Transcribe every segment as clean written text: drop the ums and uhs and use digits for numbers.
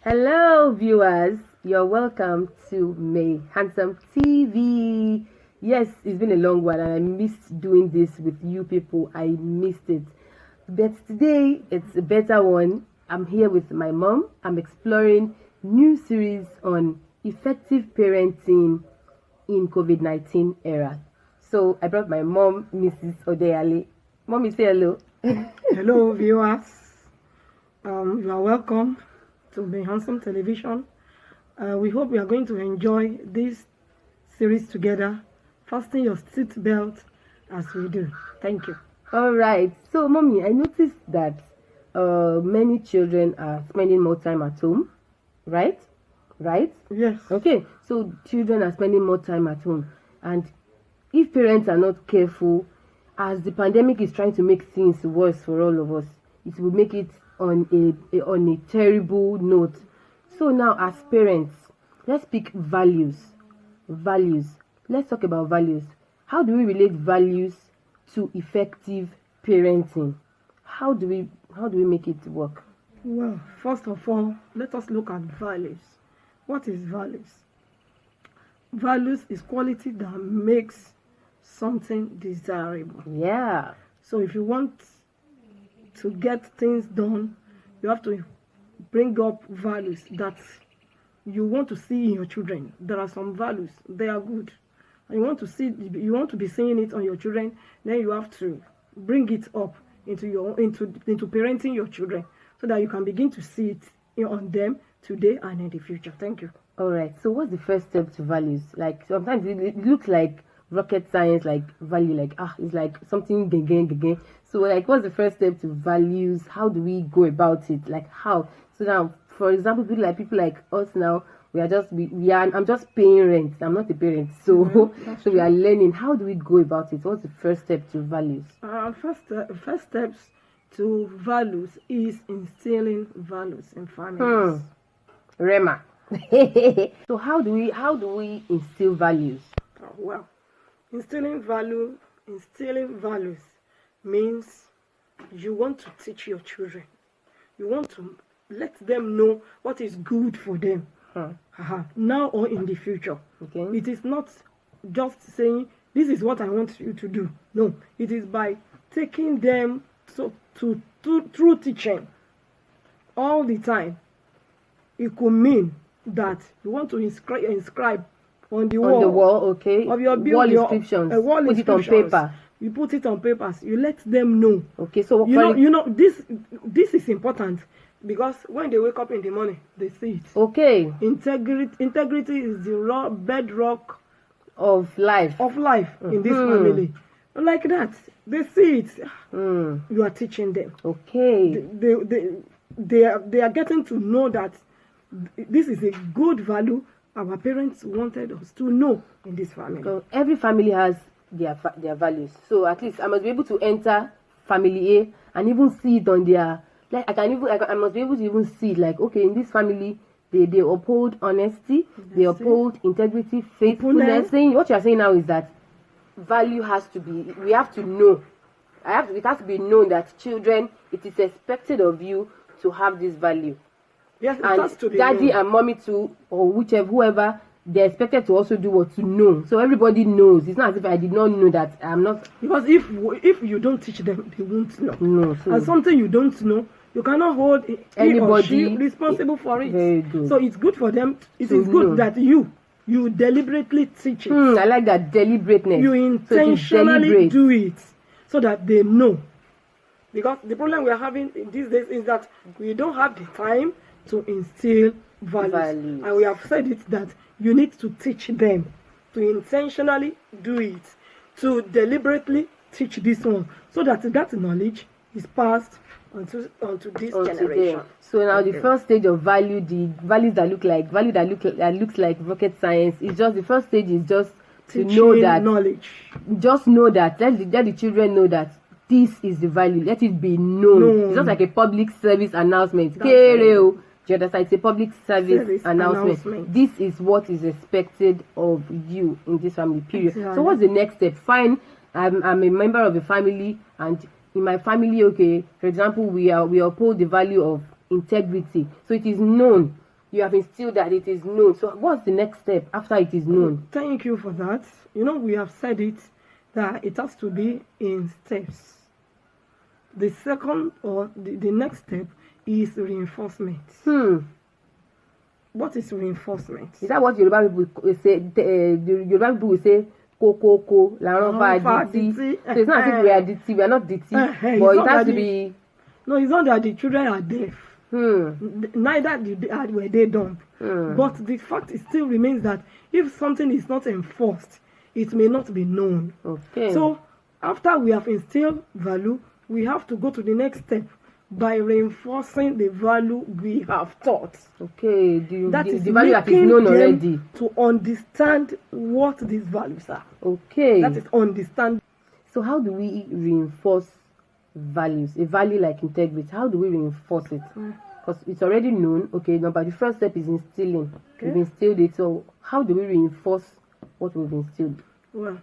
Hello, viewers. You're welcome to MayHandsome TV. Yes, it's been a long while and I missed doing this with you people. I missed it. But today, it's a better one. I'm here with my mom. I'm exploring new series on effective parenting in COVID-19 era. So I brought my mom, Mrs. Odeyale. Mommy, say hello. Hello, viewers. You are welcome to MayHandsome Television. We hope you are going to enjoy this series together. Fasten your seat belt as we do. Thank you. All right. So, Mommy, I noticed that many children are spending more time at home, right? Right? Yes. Okay. So, children are spending more time at home. And if parents are not careful, as the pandemic is trying to make things worse for all of us, it will make it on a terrible note. So now, as parents, let's pick values. Let's talk about values. How do we relate values to effective parenting? How do we make it work? Well, first of all, let us look at values. What is values? Values is quality that makes something desirable. Yeah. So if you want to get things done, you have to bring up values that you want to see in your children. There are some values, they are good, and you want to be seeing it on your children. Then you have to bring it up into parenting your children, so that you can begin to see it on them today and in the future. Thank you. All right. So what's the first step to values? Like sometimes it looks like rocket science, like value, like it's like something again. So like, what's the first step to values? How do we go about it? Like how? So now, for example, people like us now, I'm just paying rent. I'm not a parent, so so we are learning. How do we go about it? What's the first step to values? First steps to values is instilling values in families. Rema. So how do we instill values? Well, instilling values means you want to teach your children. You want to let them know what is good for them now or in the future. Okay. It is not just saying this is what I want you to do. No, it is by taking them through teaching all the time. It could mean that you want to inscribe on the wall, okay, of your wall inscriptions. Put it on paper. You put it on papers. You let them know. Okay, so this is important, because when they wake up in the morning, they see it. Okay. Integrity is the bedrock of life. In this family. Like that, they see it. You are teaching them. Okay. They are getting to know that this is a good value our parents wanted us to know in this family. So every family has their values. So at least I must be able to enter family A and even see it on their, like I must be able to even see it, like, okay, in this family they uphold honesty, they uphold integrity, faithfulness. What you are saying now is that value has to be, we have to know. It has to be known that children, it is expected of you to have this value. Yes, and has to be daddy known. And mommy too, or whoever, they're expected to also do what to know. So everybody knows. It's not as if I did not know that I'm not. Because if you don't teach them, they won't know. No. So and something you don't know, you cannot hold anybody responsible for it. Very good. So it's good for them. It is good that you deliberately teach it. I like that deliberateness. You intentionally do it so that they know. Because the problem we are having these days is that we don't have the time to instill values. And we have said it that you need to teach them, to intentionally do it, to deliberately teach this one, so that knowledge is passed onto this generation. So now the first stage of value, the values that looks like rocket science, is just the first stage is just teaching, to know that knowledge. Just know that let the children know that this is the value. Let it be known. It's just like a public service announcement. It's a public service announcement. This is what is expected of you in this family, period. Exactly. So what's the next step? Fine, I'm a member of a family, and in my family, okay, for example, we uphold the value of integrity. So it is known you have instilled that it is known. So what's the next step after it is known? Thank you for that. We have said it, that it has to be in steps. The second or the next step is reinforcement. What is reinforcement? Is that what Yoruba people say? The Yoruba people will say, ko, la ronfa aditi. So it's not as if we are aditi, we are not aditi, but it has to be... No, it's not that the children are deaf. Neither were they dumb. But the fact still remains that if something is not enforced, it may not be known. Okay. So after we have instilled value, we have to go to the next step by reinforcing the value we have taught. Okay, the value that is making known them already. to understand what these values are. Okay. That is understand. So how do we reinforce values? A value like integrity, how do we reinforce it? Because it's already known. Okay, now, but the first step is instilling. Okay. We've instilled it. So how do we reinforce what we've instilled? Well,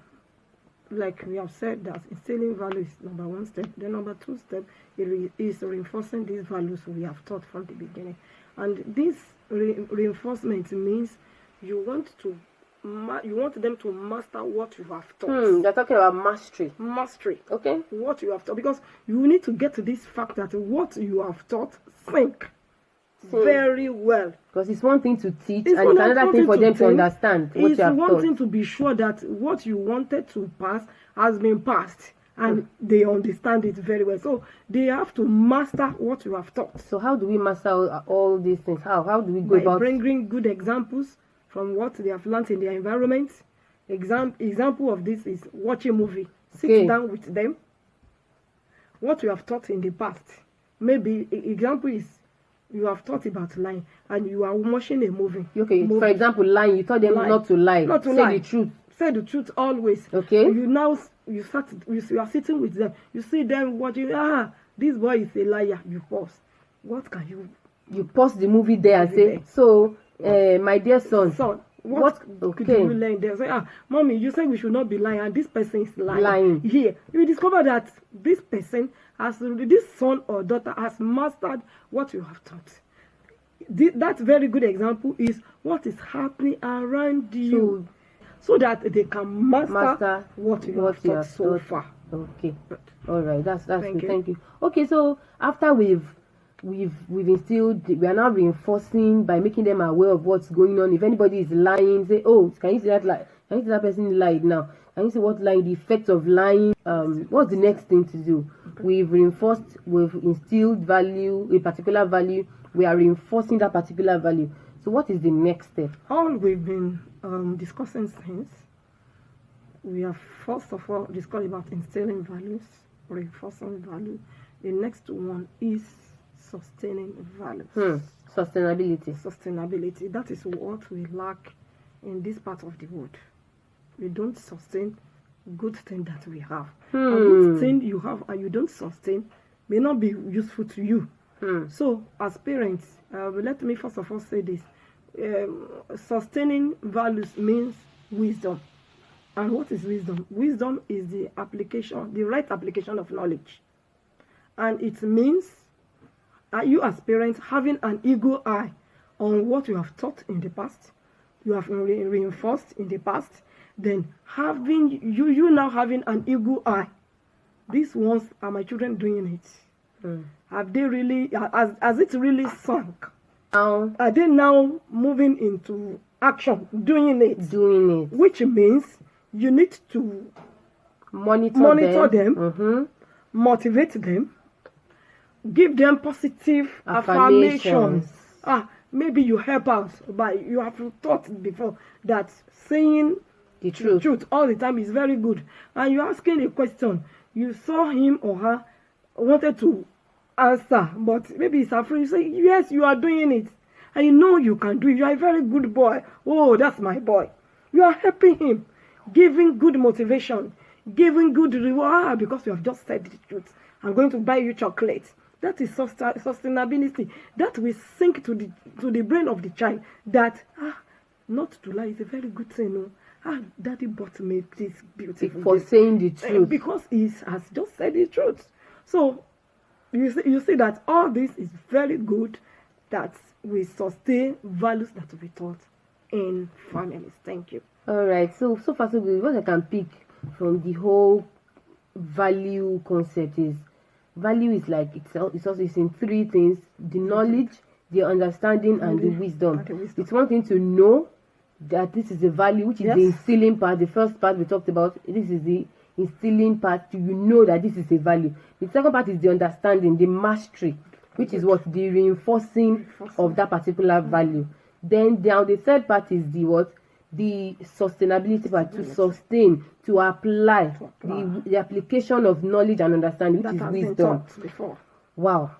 like we have said, that instilling value is number one step. The number two step is reinforcing these values we have taught from the beginning. And this reinforcement means you want them to master what you have taught. You're talking about mastery. Mastery. Okay. What you have taught, because you need to get to this fact that what you have taught sink very well. Because it's one thing to teach, It's and it's another thing for them to understand what It's you have one taught. thing to be sure that what you wanted to pass has been passed, and they understand it very well. So they have to master what you have taught. So how do we master all these things? How do we go By about bringing good examples from what they have learned in their environment. Example of this is watch a movie. Sit down with them. What you have taught in the past. Maybe example is you have thought about lying and you are watching a movie. Okay, for example, lying. You told them not to lie. Not to Say lie. the truth. Say the truth always. Okay. You are sitting with them. You see them watching. This boy is a liar. You pause. What can you? You pause the movie there and say, so, my dear son, what could you learn there? Say, mommy, you say we should not be lying, and this person is lying. Here, you discover that this son or daughter has mastered what you have taught. That very good example is what is happening around you, so that they can master what you have taught so far. Okay, all right, that's Thank good. you. Thank you. Okay, so after we've instilled, we are now reinforcing by making them aware of what's going on. If anybody is lying, say, oh, can you see that lie? Can you see that person lied now? Can you see what lying, the effects of lying? What's the next thing to do? We've instilled value, a particular value. We are reinforcing that particular value. So what is the next step? All we've been discussing since, we have first of all discussed about instilling values, reinforcing value. The next one is sustaining values. Sustainability. That is what we lack in this part of the world. We don't sustain good thing that we have. A good thing you have and you don't sustain may not be useful to you. So as parents, let me first of all say this. Sustaining values means wisdom. And what is wisdom? Wisdom is the right application of knowledge. And it means you as parents having an eagle eye on what you have taught in the past, you have reinforced in the past, then having you now having an eagle eye. These ones, are my children doing it? Have they really, has it really sunk? Are they now moving into action, doing it? Which means you need to monitor them, motivate them, give them positive affirmations. Maybe you help out by, you have thought before that saying the truth all the time is very good. And you're asking a question, you saw him or her wanted to answer, but maybe it's afraid. You say, yes, you are doing it. And you know you can do it. You are a very good boy. Oh, that's my boy. You are helping him, giving good motivation, giving good reward, because you have just said the truth. I'm going to buy you chocolate. That is sustainability. That will sink to the brain of the child that not to lie is a very good thing. Daddy bought me this beautiful for saying the truth, because he has just said the truth. So you see that all this is very good. That we sustain values that will be taught in families. Thank you. All right. So far so good. What I can pick from the whole value concept is value is like it's in three things: the knowledge, the understanding, and the wisdom. It's one thing to know that this is a value, which is the instilling part. The first part we talked about, this is the instilling part. You know that this is a value. The second part is the understanding, the mastery, which is what the reinforcing of that particular value. Then down the third part is the what? The sustainability part, to sustain, to apply. The application of knowledge and understanding, which is wisdom. Wow.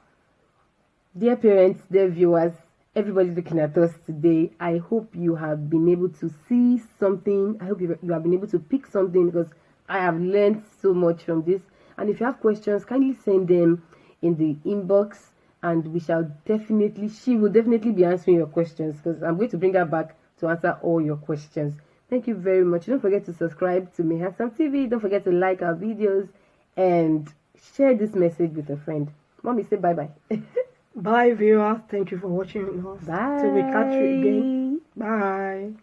Dear parents, dear viewers, everybody looking at us today, I hope you have been able to see something. I hope you have been able to pick something, because I have learned so much from this. And if you have questions, kindly send them in the inbox, and she will definitely be answering your questions, because I'm going to bring her back to answer all your questions. Thank you very much. Don't forget to subscribe to MayHandsome TV. Don't forget to like our videos and share this message with a friend. Mommy, say bye-bye. Bye, viewers. Thank you for watching us. Bye. Till we catch you again. Bye.